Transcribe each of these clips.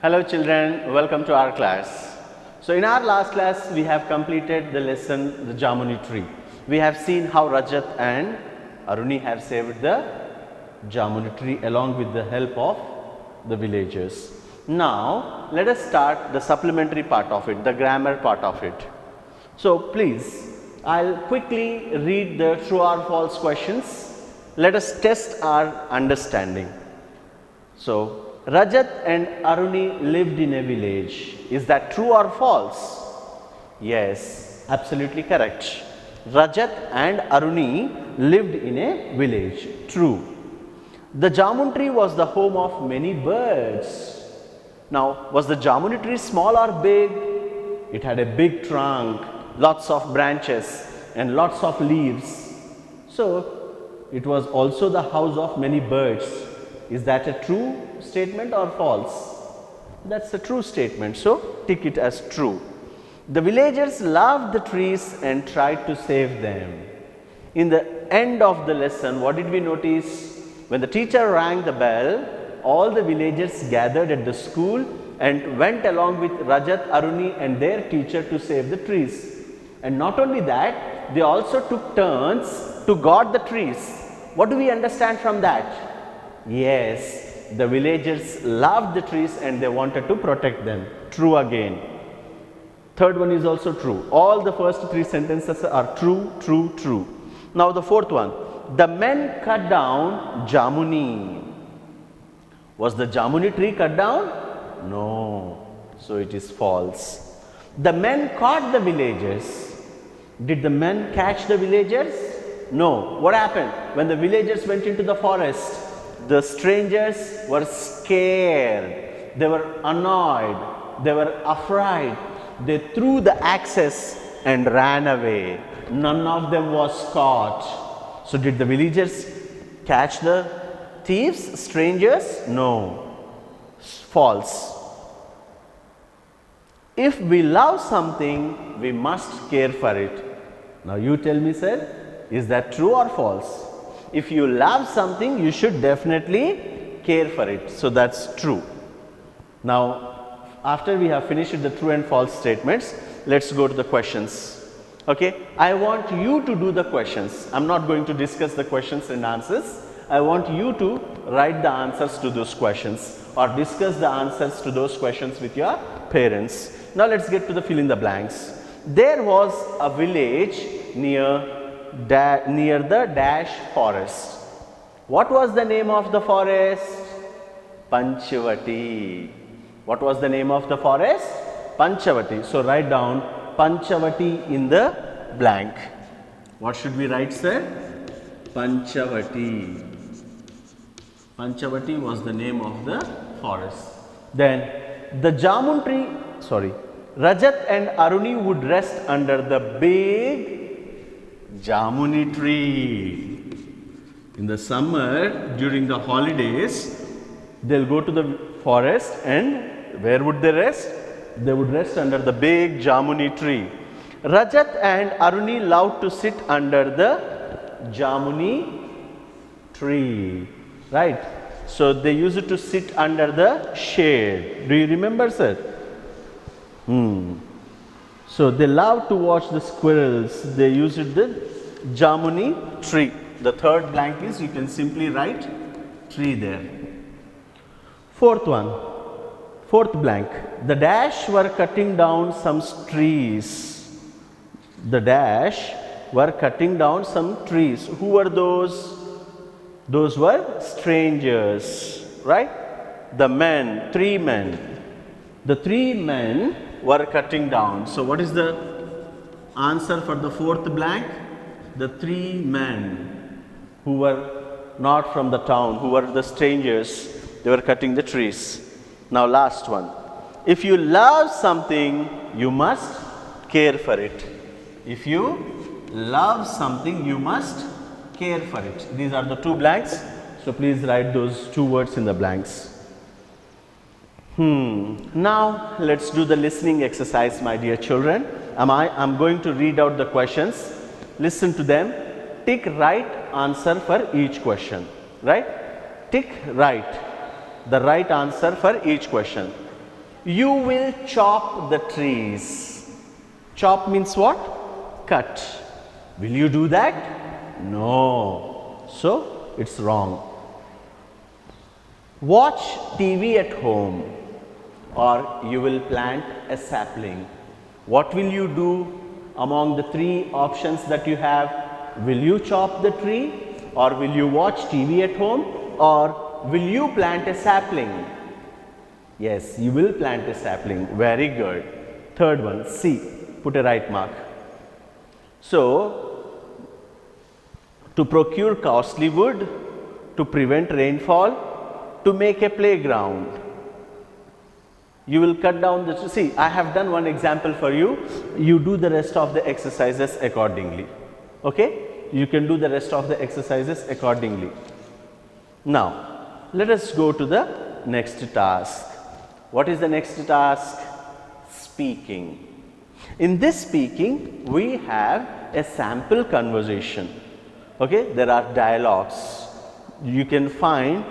Hello children, welcome to our class. So in our last class we have completed the lesson the Jamuni tree. We have seen how Rajat and Aruni have saved the Jamuni tree along with the help of the villagers. Now let us start the supplementary part of it, the grammar part of it. So please, I'll quickly read the true or false questions. Let us test our understanding. So Rajat and Aruni lived in a village. Is that true or false? Yes, absolutely correct. Rajat and Aruni lived in a village. True. The Jamun tree was the home of many birds. Now, was the Jamuni tree small or big? It had a big trunk, lots of branches and lots of leaves. So, it was also the house of many birds. Is that a true statement or false? That's a true statement. So, tick it as true. The villagers loved the trees and tried to save them. In the end of the lesson, what did we notice? When the teacher rang the bell, all the villagers gathered at the school and went along with Rajat, Aruni and their teacher to save the trees. And not only that, they also took turns to guard the trees. What do we understand from that? Yes, the villagers loved the trees and they wanted to protect them. True again. Third one is also true. All the first three sentences are true, true, true. Now the fourth one. The men cut down Jamuni. Was the Jamuni tree cut down? No. So it is false. The men caught the villagers. Did the men catch the villagers? No. What happened? When the villagers went into the forest, the strangers were scared, they were annoyed, they were afraid. They threw the axes and ran away. None of them was caught. So did the villagers catch the thieves, strangers? No. False. If we love something, we must care for it. Now you tell me, sir, is that true or false? If you love something, you should definitely care for it. So that's true. Now, after we have finished the true and false statements, let's go to the questions. Okay, I want you to do the questions. I'm not going to discuss the questions and answers. I want you to write the answers to those questions or discuss the answers to those questions with your parents. Now let's get to the fill in the blanks. There was a village near the dash forest. What was the name of the forest? Panchavati. What was the name of the forest? Panchavati. So write down Panchavati in the blank. What should we write, sir? Panchavati. Panchavati was the name of the forest. Then the Jamun tree, Rajat and Aruni would rest under the big Jamuni tree. In the summer, during the holidays, they'll go to the forest and where would they rest? They would rest under the big Jamuni tree. Rajat and Aruni loved to sit under the Jamuni tree. Right? So they used to sit under the shade. Do you remember, sir? So they love to watch the squirrels. They used the Jamuni tree. The third blank is you can simply write tree there. Fourth blank. The dash were cutting down some trees. The dash were cutting down some trees. Who were those? Those were strangers, right? The men, three men. The three men were cutting down. So what is the answer for the fourth blank? The three men who were not from the town, who were the strangers, they were cutting the trees. Now last one. If you love something, you must care for it. If you love something, you must care for it. These are the two blanks. So please write those two words in the blanks. Now let's do the listening exercise, my dear children. I'm going to read out the questions. Listen to them. Tick right answer for each question. Right? Tick right. The right answer for each question. You will chop the trees. Chop means what? Cut. Will you do that? No. So, it's wrong. Watch TV at home, or you will plant a sapling. What will you do among the three options that you have? Will you chop the tree, or will you watch TV at home, or will you plant a sapling? Yes, you will plant a sapling. Very good. Third one, C. Put a right mark. So, to procure costly wood, to prevent rainfall, to make a playground. You will cut down the, see, I have done one example for you. You do the rest of the exercises accordingly. Okay? You can do the rest of the exercises accordingly. Now, let us go to the next task. What is the next task? Speaking. In this speaking, we have a sample conversation. Okay? There are dialogues. You can find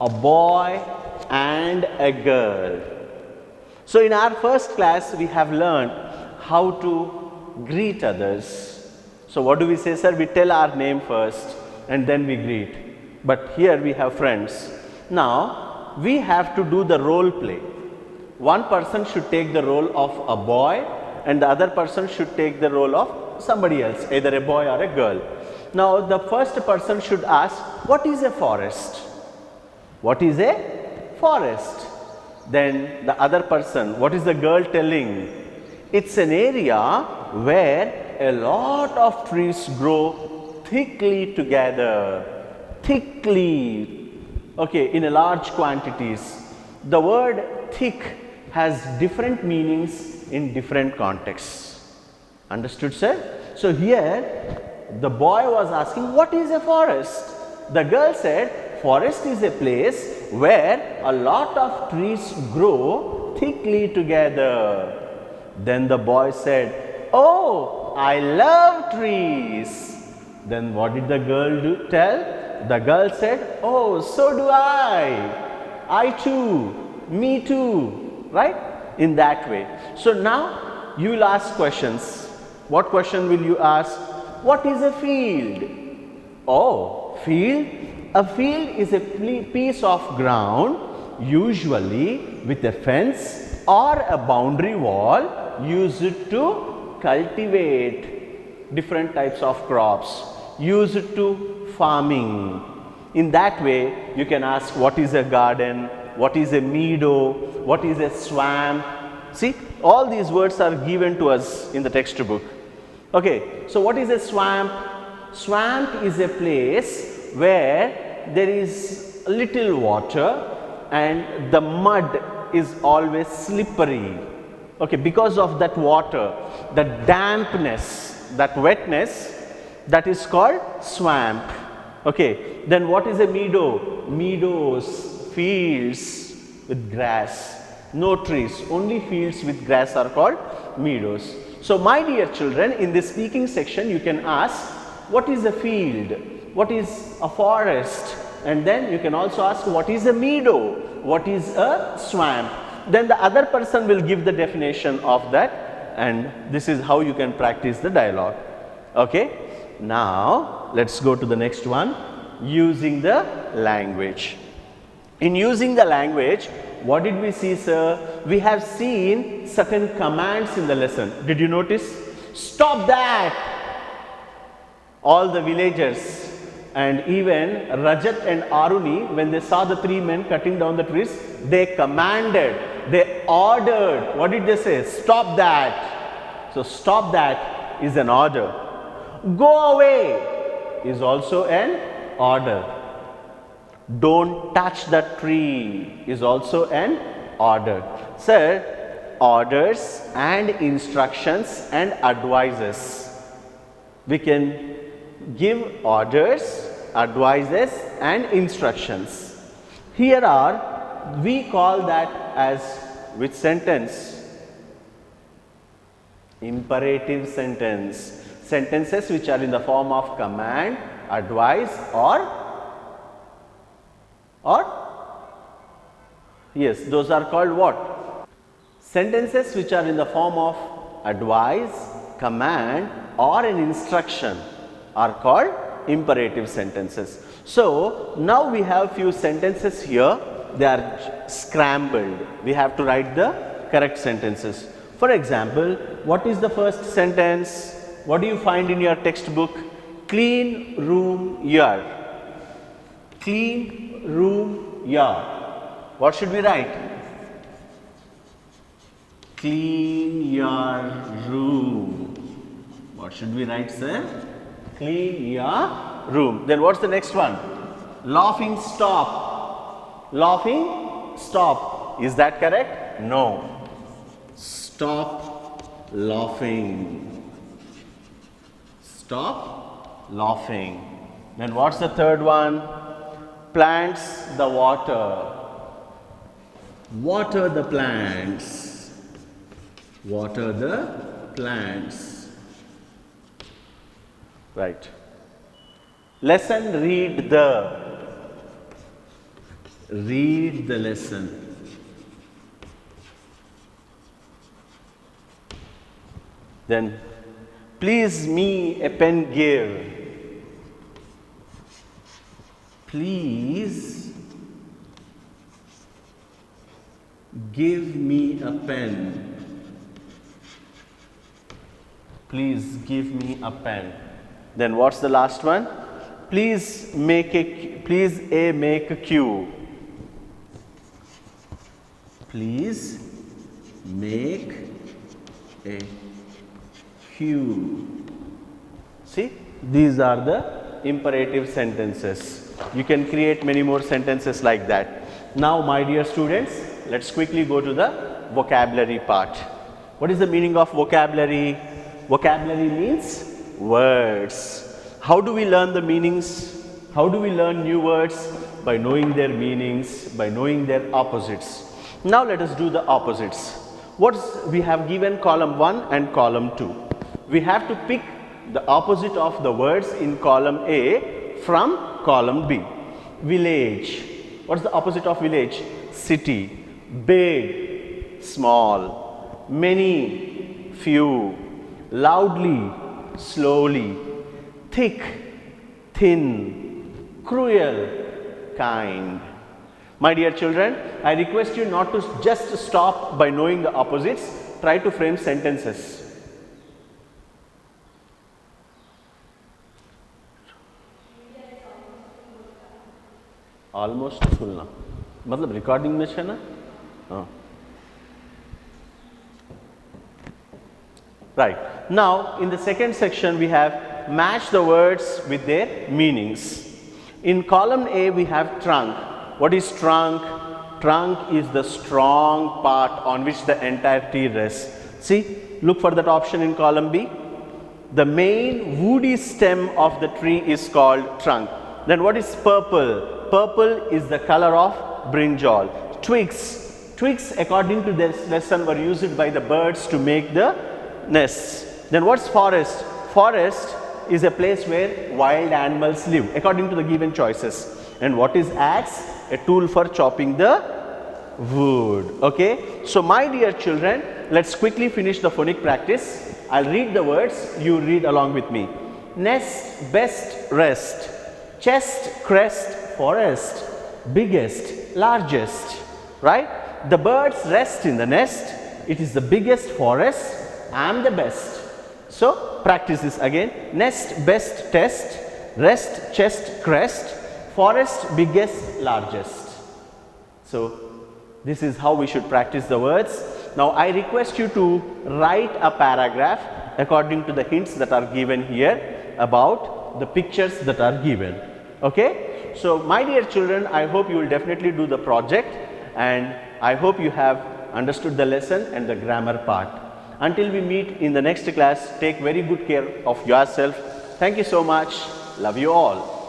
a boy and a girl. So, in our first class, we have learned how to greet others. So, what do we say, sir? We tell our name first and then we greet. But here we have friends. Now, we have to do the role play. One person should take the role of a boy and the other person should take the role of somebody else, either a boy or a girl. Now, the first person should ask, what is a forest? What is a forest? Then the other person, what is the girl telling? It's an area where a lot of trees grow thickly together, okay, in a large quantities. The word thick has different meanings in different contexts. Understood, sir? So here the boy was asking, what is a forest? The girl said, forest is a place where a lot of trees grow thickly together. Then the boy said, oh, I love trees. Then what did the girl tell? The girl said, oh, so do I too, me too, right? In that way. So now you will ask questions. What question will you ask? What is a field? Oh, field? A field is a piece of ground, usually with a fence or a boundary wall, used to cultivate different types of crops, used to farming. In that way, you can ask what is a garden, what is a meadow, what is a swamp. See, all these words are given to us in the textbook. Okay, so what is a swamp? Swamp is a place where there is little water and the mud is always slippery. Okay, because of that water, the dampness, that wetness, that is called swamp. Okay, then what is a meadow? Meadows, fields with grass, no trees, only fields with grass are called meadows. So, my dear children, in this speaking section, you can ask, what is a field? What is a forest? And then you can also ask, what is a meadow? What is a swamp? Then the other person will give the definition of that, and this is how you can practice the dialogue. Okay? Now, let's go to the next one, using the language. In using the language, what did we see, sir? We have seen certain commands in the lesson. Did you notice? Stop that! All the villagers and even Rajat and Aruni, when they saw the three men cutting down the trees, they commanded, they ordered. What did they say? Stop that. So, stop that is an order. Go away is also an order. Don't touch the tree is also an order. Sir, orders and instructions and advices. We can give orders, advices and instructions. Here are, we call that as which sentence? Imperative sentence. Sentences which are in the form of command, advice or yes, those are called what? Sentences which are in the form of advice, command or an instruction are called imperative sentences. So, now we have few sentences here, they are scrambled. We have to write the correct sentences. For example, what is the first sentence? What do you find in your textbook? Clean room yard. Clean room yard. What should we write? Clean your room. What should we write, sir? Clean your room. Then what's the next one? Laughing stop. Laughing stop. Is that correct? No. Stop laughing. Stop laughing. Then what's the third one? Plants the water. Water the plants. Water the plants. Right. Lesson, read the. Read the lesson. Then, please me a pen give. Please give me a pen. Please give me a pen. Then what's the last one? Please make a queue. Please make a queue. See, these are the imperative sentences. You can create many more sentences like that. Now, my dear students, let's quickly go to the vocabulary part. What is the meaning of vocabulary? Vocabulary means words. How do we learn the meanings? How do we learn new words? By knowing their meanings, by knowing their opposites. Now let us do the opposites. We have given column 1 and column 2. We have to pick the opposite of the words in column A from column B. Village. What's the opposite of village? City. Big, small. Many, few. Loudly, slowly. Thick, thin. Cruel, kind. My dear children, I request you not to just stop by knowing the opposites. Try to frame sentences. Almost full ना मतलब recording में है ना हाँ. Right. Now, in the second section, we have match the words with their meanings. In column A, we have trunk. What is trunk? Trunk is the strong part on which the entire tree rests. See, look for that option in column B. The main woody stem of the tree is called trunk. Then what is purple? Purple is the color of brinjal. Twigs. Twigs, according to this lesson, were used by the birds to make the nests. Then what's forest? Forest is a place where wild animals live, according to the given choices. And what is axe? A tool for chopping the wood. Okay. So, my dear children, let's quickly finish the phonic practice. I'll read the words, you read along with me. Nest, best, rest. Chest, crest, forest. Biggest, largest. Right? The birds rest in the nest. It is the biggest forest. I am the best. So, practice this again. Nest, best, test. Rest, chest, crest. Forest, biggest, largest. So, this is how we should practice the words. Now, I request you to write a paragraph according to the hints that are given here about the pictures that are given. Okay? So, my dear children, I hope you will definitely do the project, and I hope you have understood the lesson and the grammar part. Until we meet in the next class, take very good care of yourself. Thank you so much. Love you all.